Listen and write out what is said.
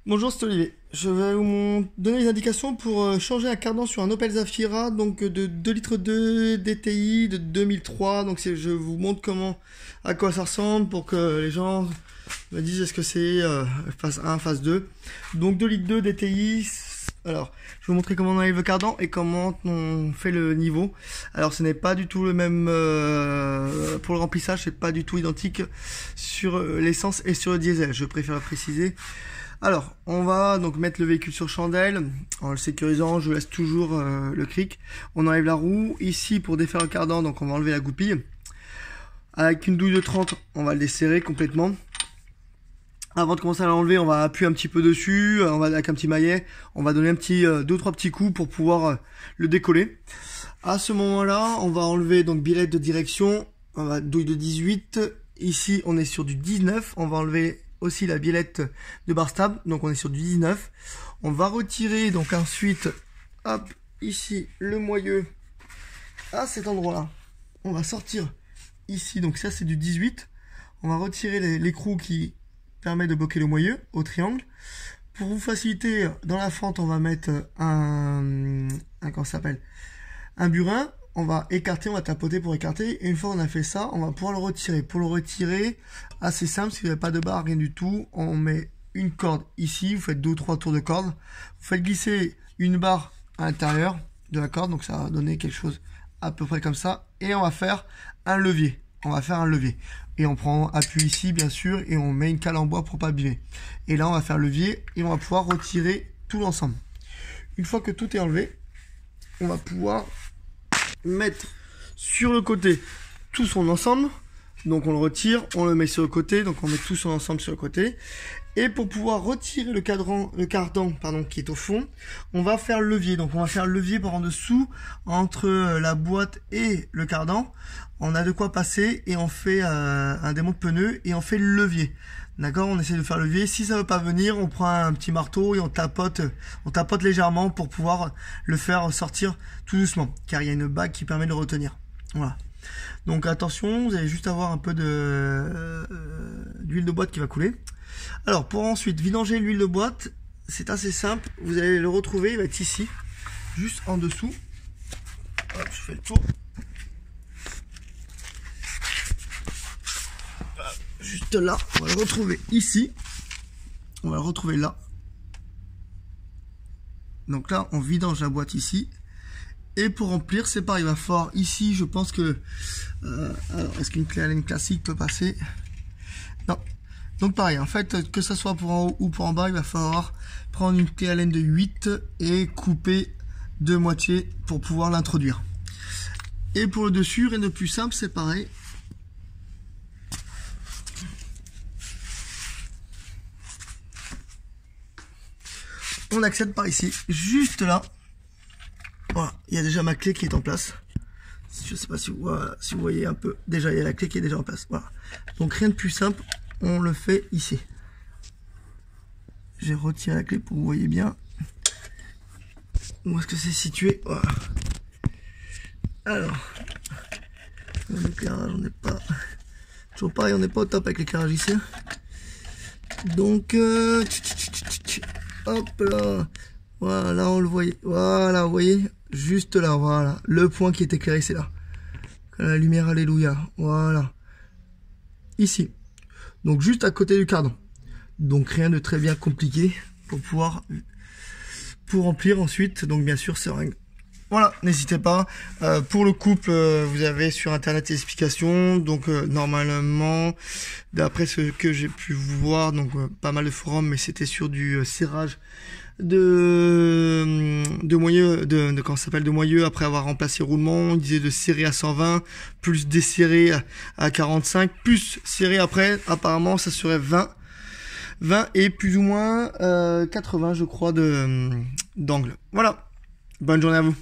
Bonjour, c'est Olivier. Je vais vous donner les indications pour changer un cardan sur un Opel Zafira donc de 2 litres 2 DTI de 2003. Donc je vous montre à quoi ça ressemble pour que les gens me disent est-ce que c'est phase 1, phase 2. Donc 2 litres 2 DTI. Alors, je vais vous montrer comment on enlève le cardan et comment on fait le niveau. Alors, ce n'est pas du tout le même pour le remplissage, c'est pas du tout identique sur l'essence et sur le diesel. Je préfère le préciser. Alors, on va donc mettre le véhicule sur chandelle. En le sécurisant, je laisse toujours le cric. On enlève la roue. Ici, pour défaire le cardan, donc on va enlever la goupille. Avec une douille de 30, on va le desserrer complètement. Avant de commencer à l'enlever, on va appuyer un petit peu dessus, avec un petit maillet, on va donner deux ou trois petits coups pour pouvoir le décoller. À ce moment-là, on va enlever donc billet de direction, on va douille de 18. Ici, on est sur du 19. On va enlever aussi la biellette de bar stable, donc on est sur du 19. On va retirer donc ensuite, hop, ici le moyeu à cet endroit-là. On va sortir ici, donc ça c'est du 18. On va retirer l'écrou qui permet de bloquer le moyeu au triangle. Pour vous faciliter, dans la fente, on va mettre un burin. On va écarter, on va tapoter pour écarter. Et une fois qu'on a fait ça, on va pouvoir le retirer. Pour le retirer, assez simple, si vous n'avez pas de barre, rien du tout, on met une corde ici, vous faites 2 ou 3 tours de corde. Vous faites glisser une barre à l'intérieur de la corde, donc ça va donner quelque chose à peu près comme ça. Et on va faire un levier. Et on prend appui ici, bien sûr, et on met une cale en bois pour pas abîmer. Et là, on va faire levier et on va pouvoir retirer tout l'ensemble. Une fois que tout est enlevé, on va pouvoir mettre sur le côté tout son ensemble. Donc on le retire, on le met sur le côté, donc on met tout son ensemble sur le côté. Et pour pouvoir retirer le cardan qui est au fond, on va faire le levier. Donc on va faire le levier par en dessous, entre la boîte et le cardan. On a de quoi passer et on fait un démonte pneu et on fait le levier. D'accord, on essaie de faire le levier. Si ça veut pas venir, on prend un petit marteau et on tapote légèrement pour pouvoir le faire sortir tout doucement, car il y a une bague qui permet de le retenir. Voilà. Donc attention, vous allez juste avoir un peu d'huile de boîte qui va couler. Alors pour ensuite vidanger l'huile de boîte, c'est assez simple. Vous allez le retrouver, il va être ici, juste en dessous. Hop, je fais le tour. Juste là, on va le retrouver ici. On va le retrouver là. Donc là, on vidange la boîte ici. Et pour remplir, c'est pareil, il va falloir ici, je pense que... alors, est-ce qu'une clé à laine classique peut passer? Non. Donc pareil, en fait, que ce soit pour en haut ou pour en bas, il va falloir prendre une clé à laine de 8 et couper de moitié pour pouvoir l'introduire. Et pour le dessus, rien de plus simple, c'est pareil. On accède par ici, juste là. Voilà, il y a déjà ma clé qui est en place. Je ne sais pas si vous voyez un peu. Déjà, il y a la clé qui est déjà en place. Voilà. Donc rien de plus simple, on le fait ici. J'ai retiré la clé pour que vous voyez bien où est-ce que c'est situé. Voilà. Alors, l'éclairage, on n'est pas... Toujours pareil, on n'est pas au top avec l'éclairage ici. Donc, hop là. Voilà, on le voyait. Voilà, vous voyez, juste là, voilà. Le point qui est éclairé, c'est là. La lumière, alléluia. Voilà. Ici. Donc, juste à côté du cardan. Donc, rien de très bien compliqué pour remplir ensuite. Donc, bien sûr, seringue. Voilà, n'hésitez pas. Pour le couple, vous avez sur internet des explications. Donc normalement, d'après ce que j'ai pu voir, donc pas mal de forums, mais c'était sur du serrage de moyeu après avoir remplacé le roulement. On disait de serrer à 120, plus desserrer à 45, plus serrer après. Apparemment, ça serait 20 et plus ou moins 80, je crois, d'angle. Voilà. Bonne journée à vous.